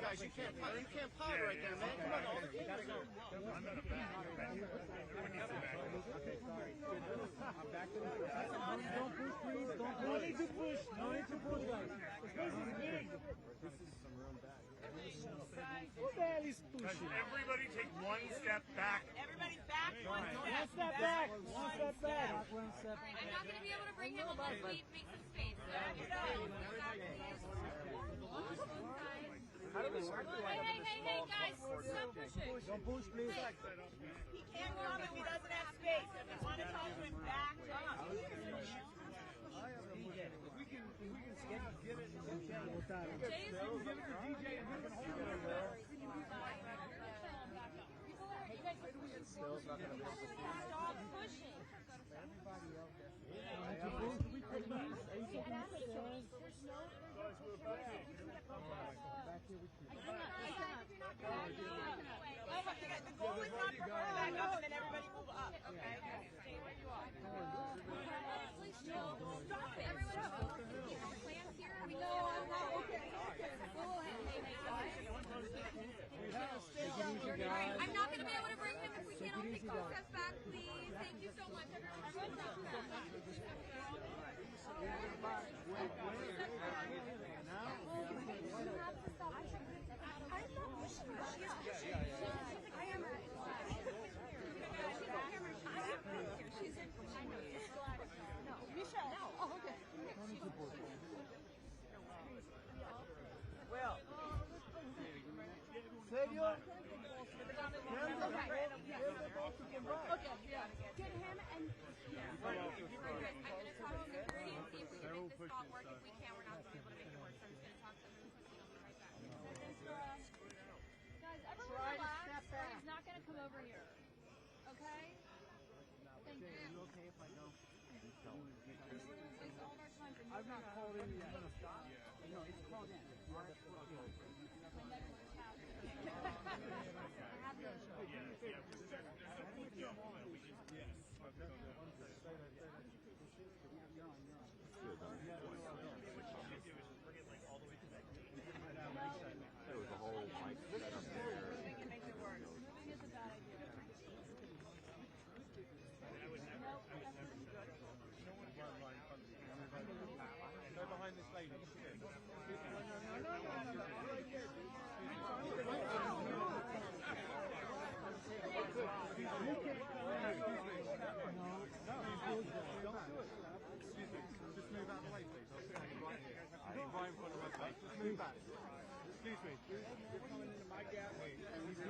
Guys, you can't pod right there, man. Come on, Alden. You gotta go.
Don't push, please. No need to push. No need to push, guys. The space is big. What the hell is pushing?
Everybody take one step back. Everybody back one step.
One step back. One step back.
I'm not going to be able to bring him unless we make some space. Hey, guys, stop pushing.
Don't push, please.
He can't come if he doesn't have space. If you want to talk to him, back up. The goal is not for her to back up and then everybody move up, okay? Stay where you are.
Please chill. Stop it. Everyone plans here. We know. I'm not going to be able to bring him if we can't all take those steps back, please. Thank you so much.
Well.
¿Serio?
Okay, yeah. Get him and... I'm going to talk to security and see if we can make this spot work. If we can, we're not going to be able to make it work. So I'm just going to talk to them and I'll be right back.
Guys, everyone relax, or he's not going to come over here. Okay? Thank you.
Are you okay if I go?
Waste all of our time for
I've not called in yet. No, it's called in.
There was a whole mic set up there.
Moving makes it work. Moving is a bad idea.
Go behind this lady. Excuse me, just move out of the way, please. I'll stand right here. Right in front of my face. Just move back. Excuse me. You're coming into my gap. Can you just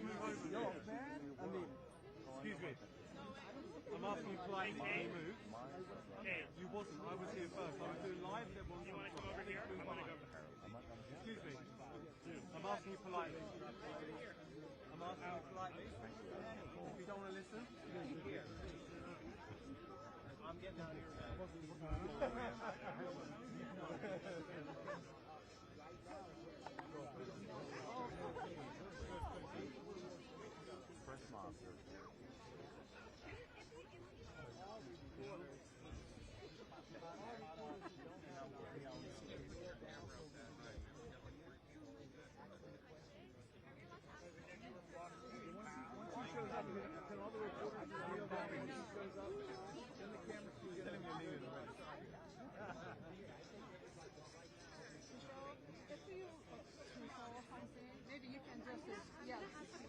move over? No, man. I mean, excuse me. I'm asking you politely, can you move? You wasn't. I was here first. I was doing live. You want to come over here? Excuse me. I'm asking you politely. I'm asking you politely. If you don't want to listen, I'm getting out of here.
Press monster.
Maybe you can just, yeah,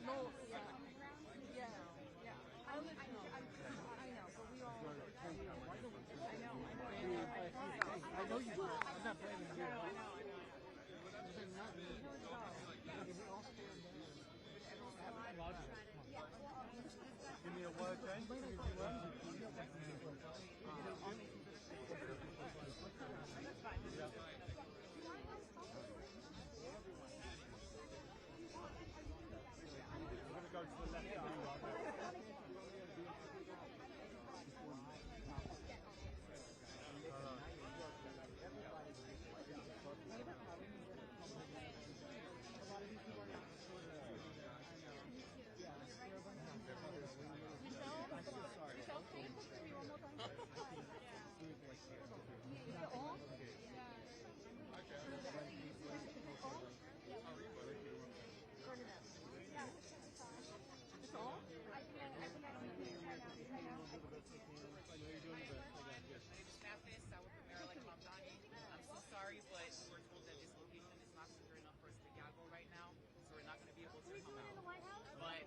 no, yeah, yeah, yeah. I'll let you know. I know, but we all, I know you do. I'm not blaming you. I know.
Give me a word, Jane. Give me a word. We're going to go to the left.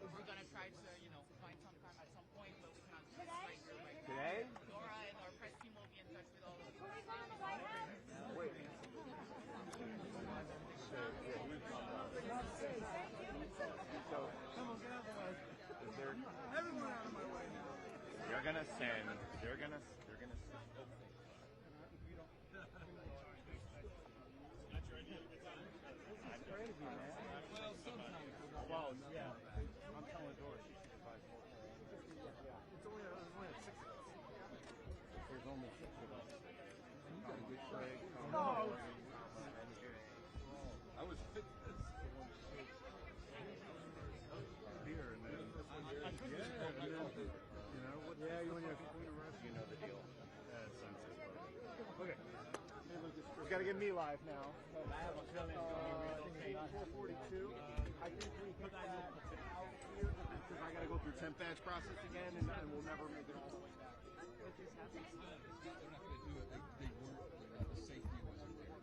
We're gonna try to, find some time at some point, but we cannot do it right here, right now.
Today?
Laura and our press team will be in touch with all of you.
Wait. So, come on, get out of the way. Everyone out of my way now. You're gonna send. They're gonna. That's your idea. That's your interview, man. Well, sometimes. Well, yeah. I'm telling Doris she should advise more. It's only six of us. There's only six of us. You got a good shot. No. I was fit for this. Beer and then you want you know the deal. Okay. We got to get me live now. I have a feeling it's going to be 442. I think we put that out here because I got to go through temp badge process again, and we'll never make it all the way back. What just happened? They're not going to do it. They weren't. The safety wasn't there.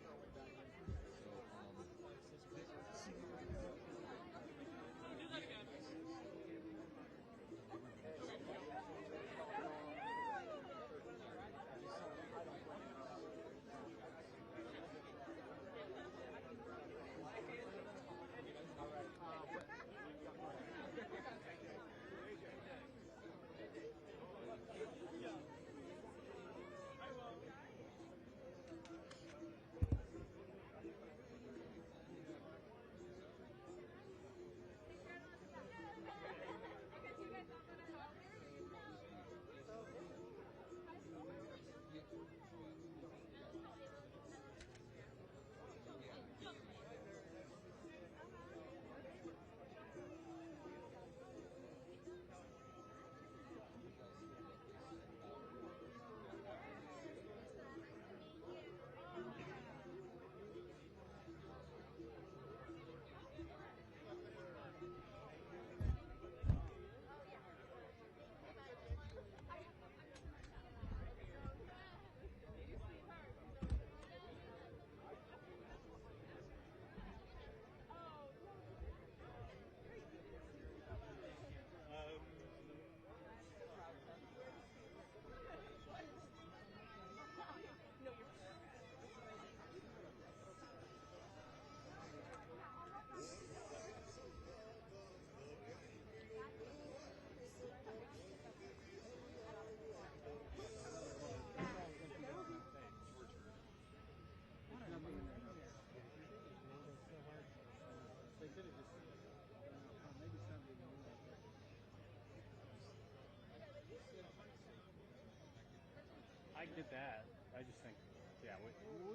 I get that. I just think, we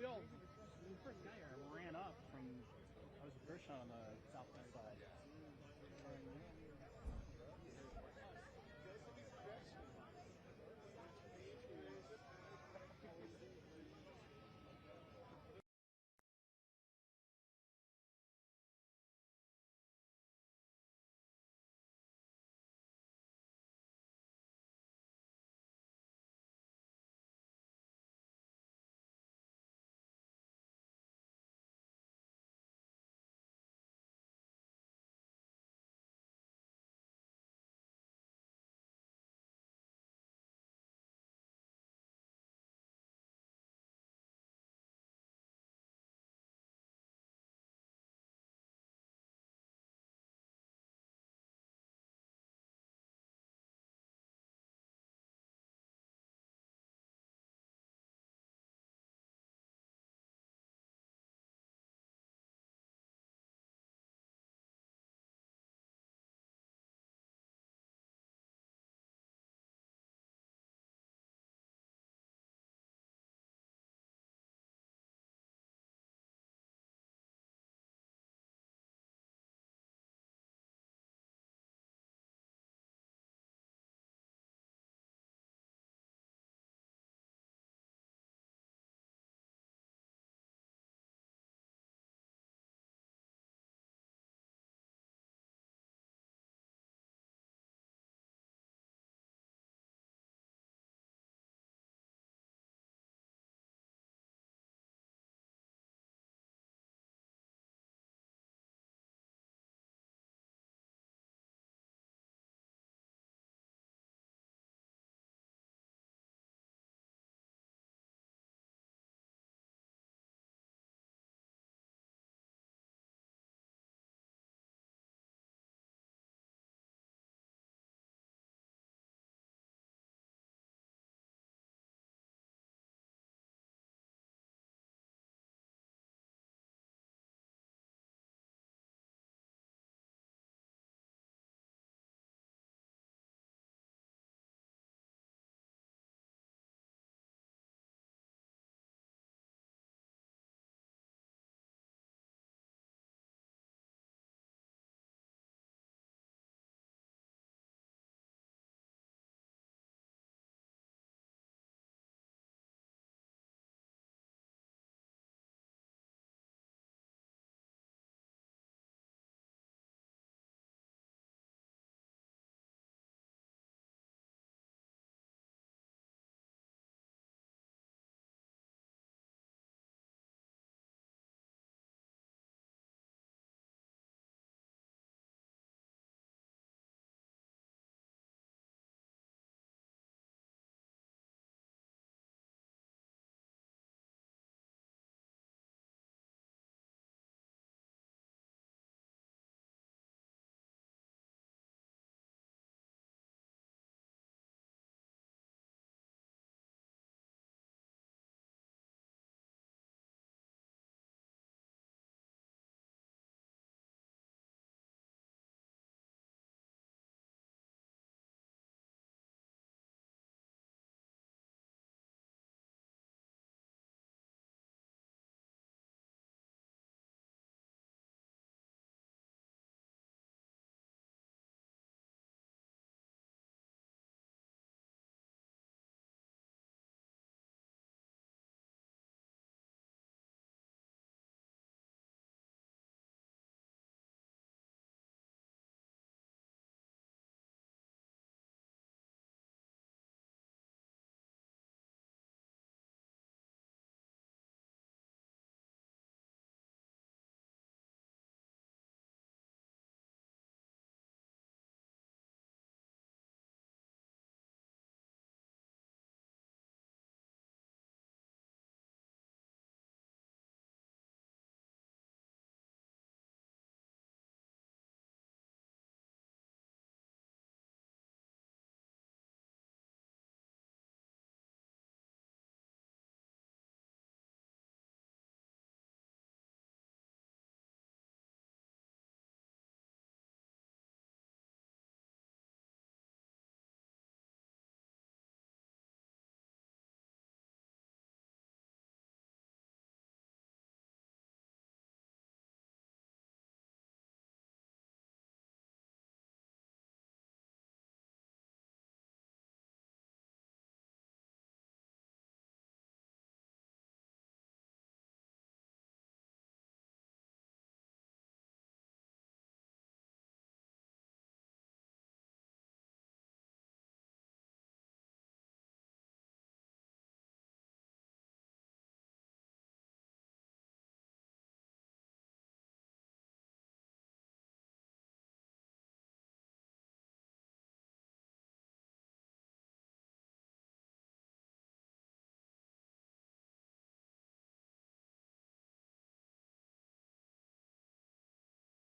all, when we first got here, I ran up from, I was the first shot on the